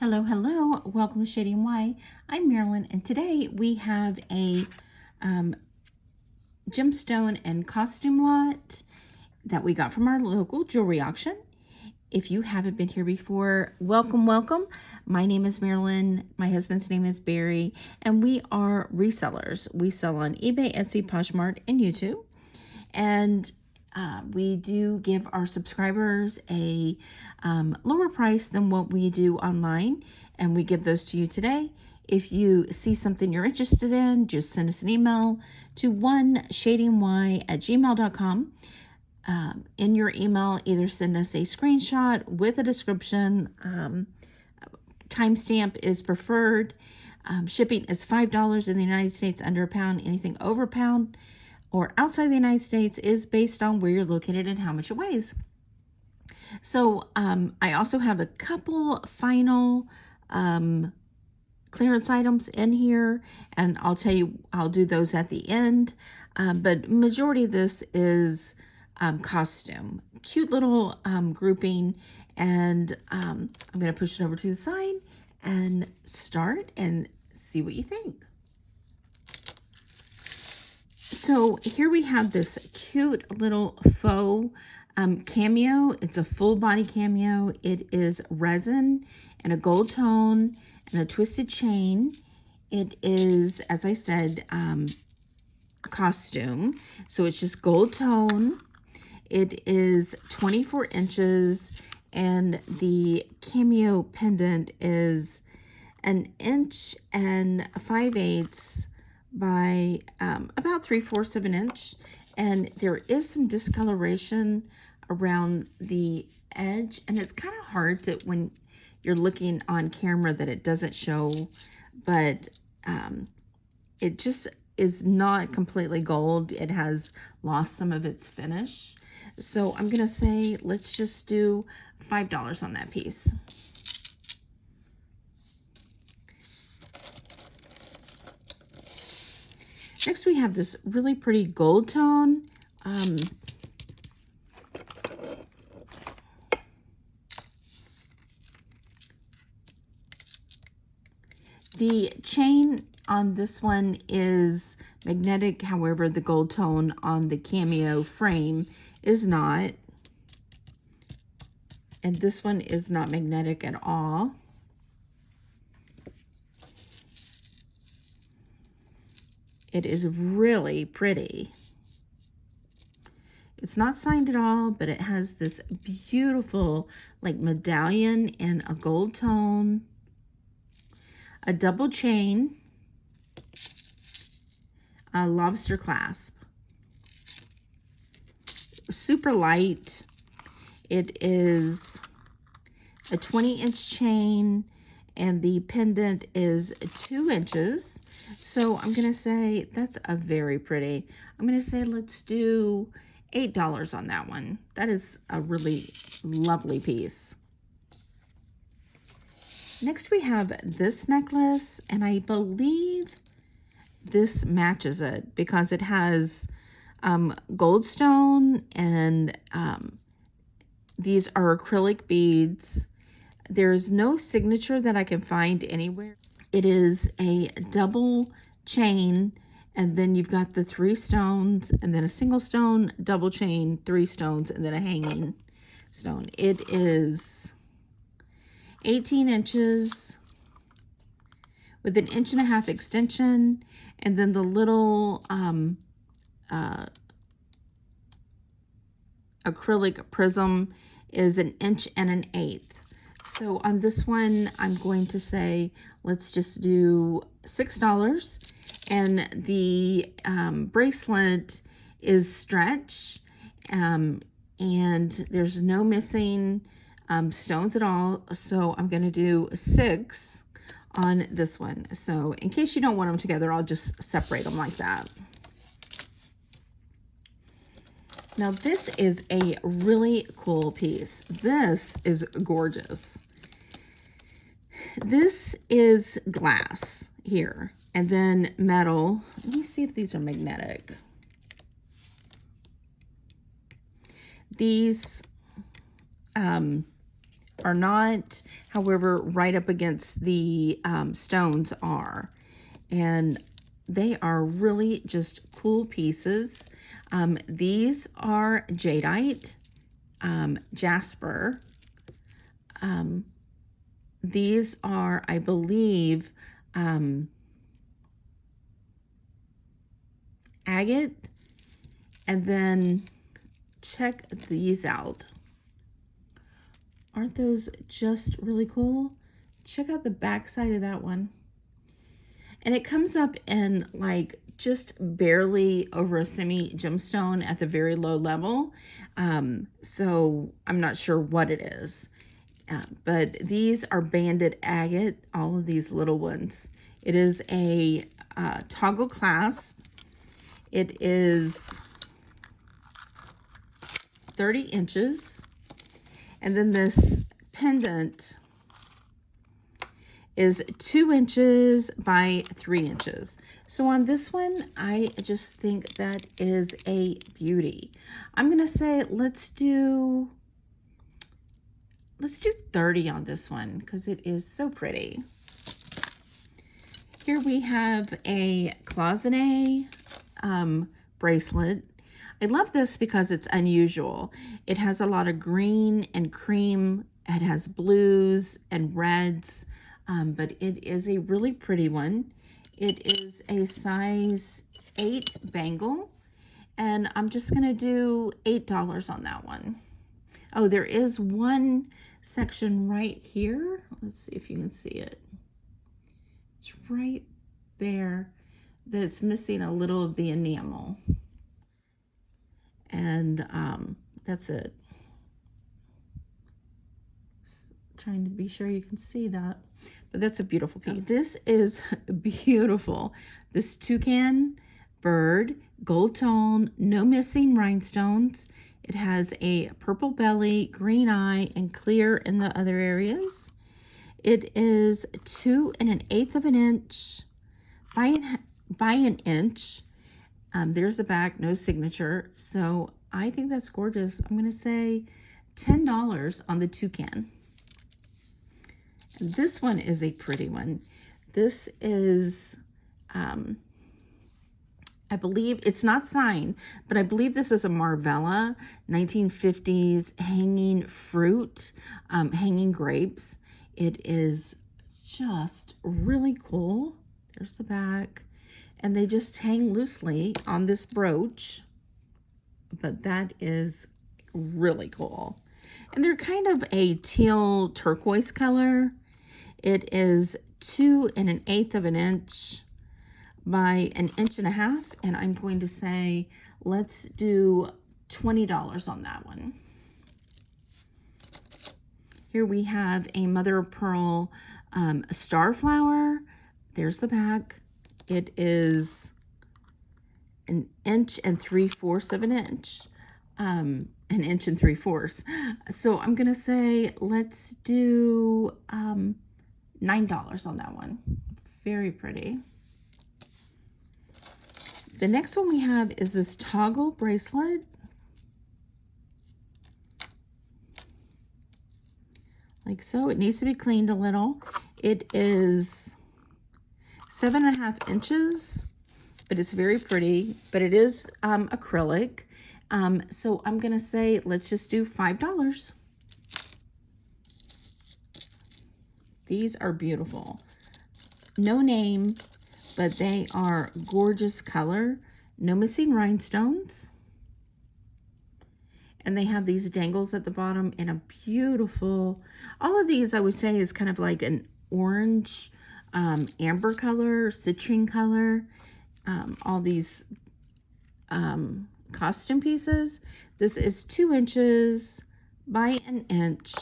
Hello, hello. Welcome to Shady and Why. I'm Marilyn, and today we have a gemstone and costume lot that we got from our local jewelry auction. If you haven't been here before, welcome, welcome. My name is Marilyn. My husband's name is Barry, and we are resellers. We sell on eBay, Etsy, Poshmark, and YouTube. And we do give our subscribers a lower price than what we do online, and we give those to you today. If you see something you're interested in, just send us an email to shadyandy@gmail.com. In your email, either send us a screenshot with a description. Timestamp is preferred. Shipping is $5 in the United States, under a pound. Anything over a pound or outside the United States is based on where you're located and how much it weighs. So I also have a couple final clearance items in here, and I'll tell you, I'll do those at the end. But majority of this is costume. Cute little grouping, and I'm going to push it over to the side and start and see what you think. So here we have this cute little faux cameo. It's a full body cameo. It is resin and a gold tone and a twisted chain. It is, as I said, costume. So it's just gold tone. It is 24 inches, and the cameo pendant is 1 5/8 inches by about 3/4 of an inch, and there is some discoloration around the edge, and it's kind of hard to, when you're looking on camera, that it doesn't show, but it just is not completely gold. It has lost some of its finish. So I'm gonna say let's just do $5 on that piece. Next, we have this really pretty gold tone. The chain on this one is magnetic, however, the gold tone on the cameo frame is not. And this one is not magnetic at all. It is really pretty. It's not signed at all, but it has this beautiful like medallion in a gold tone, a double chain, a lobster clasp. Super light. It is a 20-inch chain, and the pendant is 2 inches. So I'm going to say that's a very pretty. I'm going to say let's do $8 on that one. That is a really lovely piece. Next, we have this necklace, and I believe this matches it because it has gold stone, and these are acrylic beads. There's no signature that I can find anywhere. It is a double chain, and then you've got the 3 stones, and then a single stone, double chain, 3 stones, and then a hanging stone. It is 18 inches with an 1.5 inch extension, and then the little acrylic prism is 1 1/8 inches. So on this one, I'm going to say let's just do $6, and the bracelet is stretch, and there's no missing stones at all. So I'm going to do $6 on this one. So in case you don't want them together, I'll just separate them like that. Now this is a really cool piece. This is gorgeous. This is glass here, and then metal. Let me see if these are magnetic. These are not, however, right up against the stones are. And they are really just cool pieces. These are jadeite, jasper. These are, I believe, agate. And then check these out. Aren't those just really cool? Check out the back side of that one. And it comes up in like just barely over a semi gemstone at the very low level. So I'm not sure what it is. But these are banded agate, all of these little ones. It is a toggle clasp. It is 30 inches. And then this pendant is 2 inches by 3 inches. So on this one, I just think that is a beauty. I'm gonna say let's do 30 on this one because it is so pretty. Here we have a cloisonne bracelet. I love this because it's unusual. It has a lot of green and cream. It has blues and reds, but it is a really pretty one. It is a size 8 bangle, and I'm just gonna do $8 on that one. Oh, there is one section right here. Let's see if you can see it. It's right there that's missing a little of the enamel. And that's it. Just trying to be sure you can see that. But that's a beautiful piece. This is beautiful. This toucan bird, gold tone, no missing rhinestones. It has a purple belly, green eye, and clear in the other areas. It is 2 1/8 of an inch by an inch. There's the back, no signature. So I think that's gorgeous. I'm going to say $10 on the toucan. And this one is a pretty one. This is, I believe, it's not signed, but I believe this is a Marvella 1950s hanging fruit, hanging grapes. It is just really cool. There's the back. And they just hang loosely on this brooch. But that is really cool. And they're kind of a teal turquoise color. It is 2 1/8 of an inch by 1.5 inches. And I'm going to say, let's do $20 on that one. Here we have a mother of pearl starflower. There's the back. It is 1 3/4 of an inch. 1 3/4. So I'm going to say, let's do $9 on that one. Very pretty. The next one we have is this toggle bracelet. Like so. It needs to be cleaned a little. It is 7.5 inches, but it's very pretty, but it is acrylic. So I'm going to say, let's just do $5. These are beautiful. No name, but they are gorgeous color. No missing rhinestones. And they have these dangles at the bottom in a beautiful, all of these I would say is kind of like an orange, amber color, citrine color. All these costume pieces. This is 2 inches by 1 inch.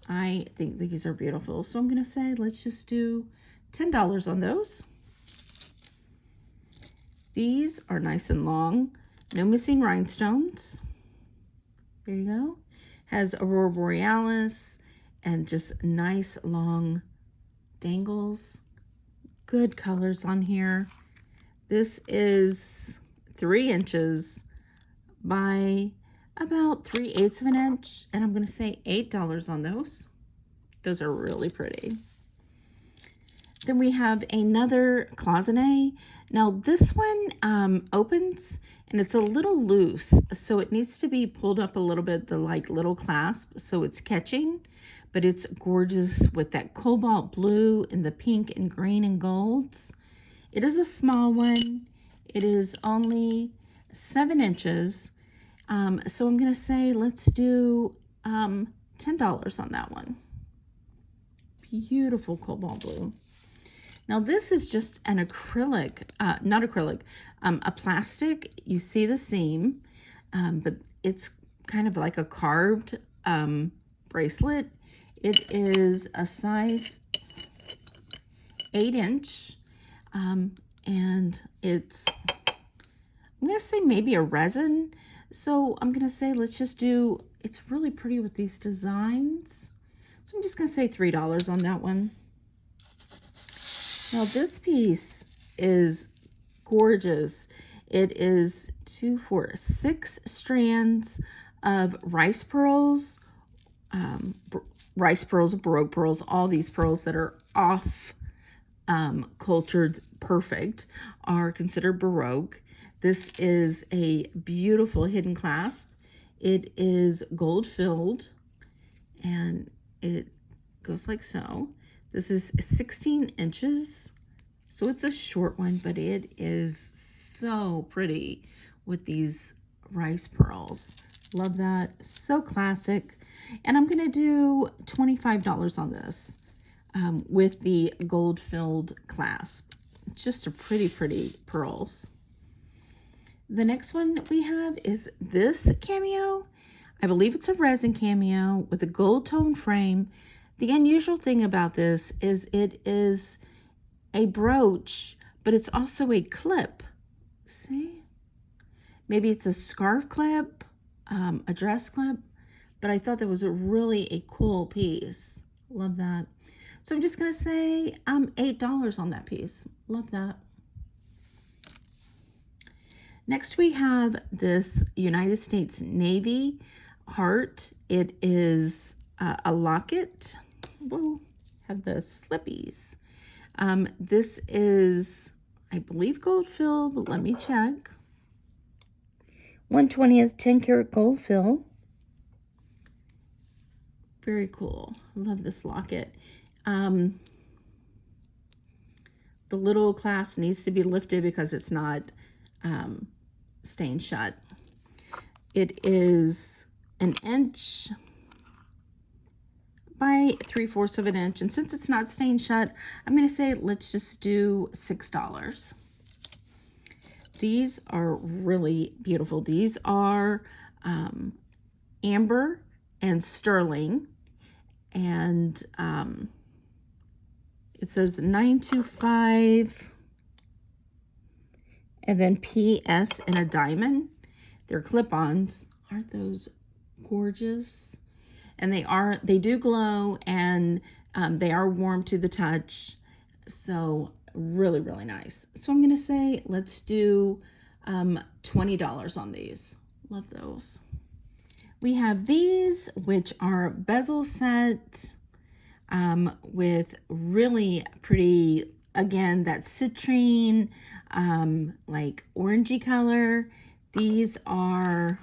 I think these are beautiful. So I'm going to say, let's just do $10 on those. These are nice and long. No missing rhinestones. There you go. Has Aurora Borealis and just nice long dangles. Good colors on here. This is 3 inches by about 3/8 of an inch. And I'm going to say $8 on those. Those are really pretty. Then we have another cloisonne. Now this one opens and it's a little loose, so it needs to be pulled up a little bit, the like little clasp, so it's catching, but it's gorgeous with that cobalt blue and the pink and green and golds. It is a small one. It is only 7 inches. So I'm gonna say let's do $10 on that one. Beautiful cobalt blue. Now this is just an acrylic, not acrylic, a plastic. You see the seam, but it's kind of like a carved bracelet. It is a size 8 inch, and it's, I'm gonna say maybe a resin. So I'm gonna say let's just do, it's really pretty with these designs. So I'm just gonna say $3 on that one. Now this piece is gorgeous. It is 2, 4, 6 strands of rice pearls, Baroque pearls, all these pearls that are off cultured perfect are considered Baroque. This is a beautiful hidden clasp. It is gold filled and it goes like so. This is 16 inches, so it's a short one, but it is so pretty with these rice pearls. Love that. So classic. And I'm going to do $25 on this with the gold-filled clasp. Just a pretty pearls. The next one we have is this Cameo. I believe it's a resin Cameo with a gold tone frame. The unusual thing about this is it is a brooch, but it's also a clip. See? Maybe it's a scarf clip, a dress clip, but I thought that was really a cool piece. Love that. So I'm just going to say $8 on that piece. Love that. Next we have this United States Navy heart. It is a locket. We'll have the slippies. This is, I believe, gold fill, but let me check. 1/20th 10 karat gold fill. Very cool. Love this locket. The little clasp needs to be lifted because it's not staying shut. It is 1 inch by 3/4 of an inch, and since it's not staying shut, I'm going to say let's just do $6. These are really beautiful. These are amber and sterling, and it says 925 and then PS and a diamond. They're clip-ons. Aren't those gorgeous? And they do glow, and they are warm to the touch. So really nice. So I'm going to say let's do $20 on these. Love those. We have these, which are bezel set with really pretty, again, that citrine, like orangey color. These are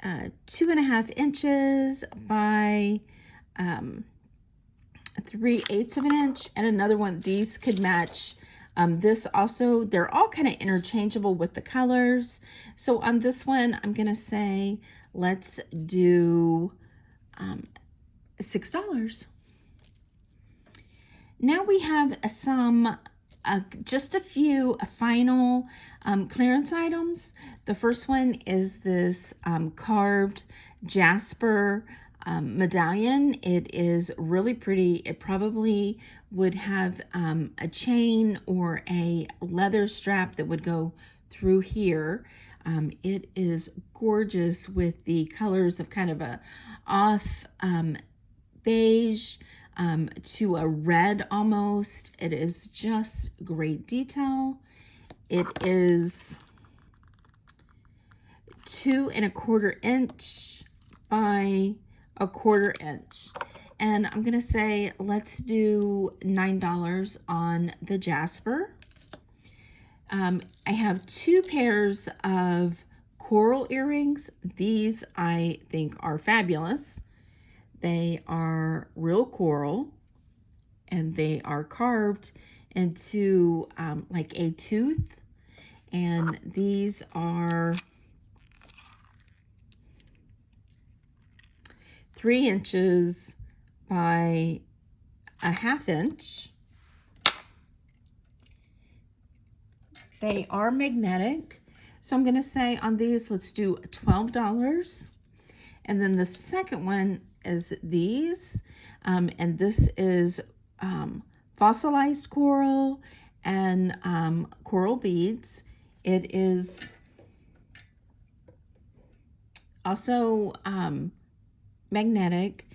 2.5 inches by 3/8 of an inch, and another one. These could match this also. They're all kind of interchangeable with the colors. So on this one, I'm gonna say let's do $6. Now we have some just a few final clearance items. The first one is this carved jasper medallion. It is really pretty. It probably would have a chain or a leather strap that would go through here. It is gorgeous with the colors of kind of a off beige to a red almost. It is just great detail. It is 2 1/4 inch by 1/4 inch. And I'm going to say, let's do $9 on the Jasper. I have 2 pairs of coral earrings. These I think are fabulous. They are real coral, and they are carved into like a tooth. And these are 3 inches by 1/2 inch. They are magnetic. So I'm going to say on these, let's do $12. And then the second one is these. And this is fossilized coral and coral beads. It is also magnetic,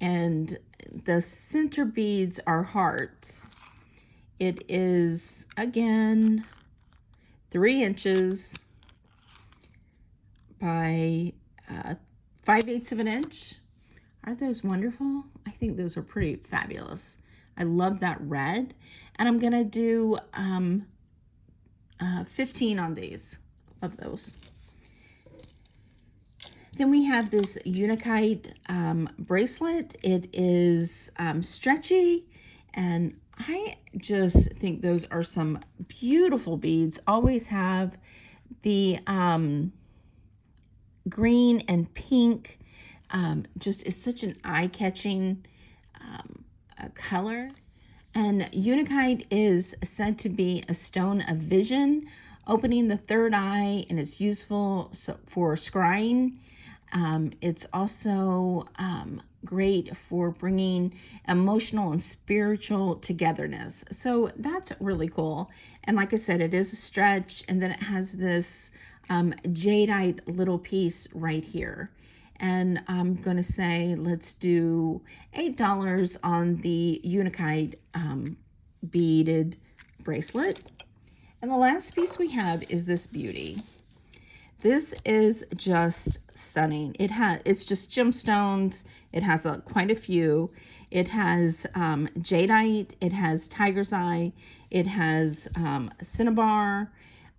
and the center beads are hearts. It is, again, 3 inches by 5/8 of an inch. Aren't those wonderful? I think those are pretty fabulous. I love that red. And I'm going to do 15 on these of those. Then we have this Unikite bracelet. It is stretchy, and I just think those are some beautiful beads. Always have the green and pink. Just is such an eye-catching color. And Unikite is said to be a stone of vision, opening the third eye, and it's useful for scrying. It's also great for bringing emotional and spiritual togetherness. So that's really cool. And like I said, it is a stretch, and then it has this jadeite little piece right here. And I'm going to say, let's do $8 on the Unikite beaded bracelet. And the last piece we have is this beauty. This is just stunning. It's just gemstones. It has quite a few. It has jadeite. It has tiger's eye. It has cinnabar.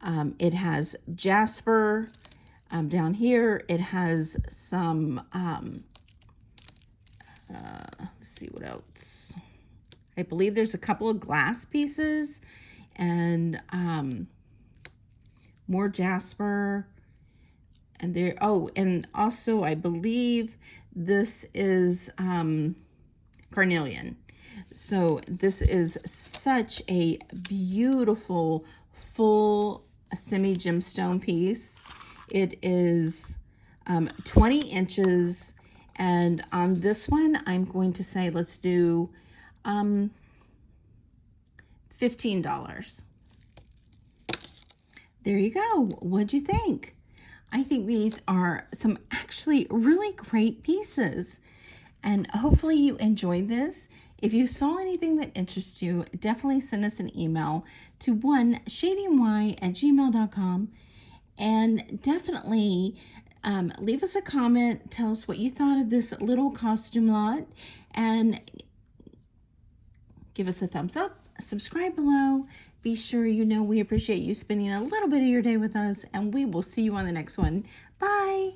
It has jasper. Down here, it has some, let's see what else. I believe there's a couple of glass pieces and more jasper. And there, oh, and also I believe this is carnelian. So this is such a beautiful, full semi-gemstone piece. It is 20 inches, and on this one, I'm going to say, let's do $15. There you go. What'd you think? I think these are some actually really great pieces, and hopefully you enjoyed this. If you saw anything that interests you, definitely send us an email to shadymy@gmail.com. And definitely leave us a comment. Tell us what you thought of this little costume lot. And give us a thumbs up. Subscribe below. Be sure you know we appreciate you spending a little bit of your day with us. And we will see you on the next one. Bye.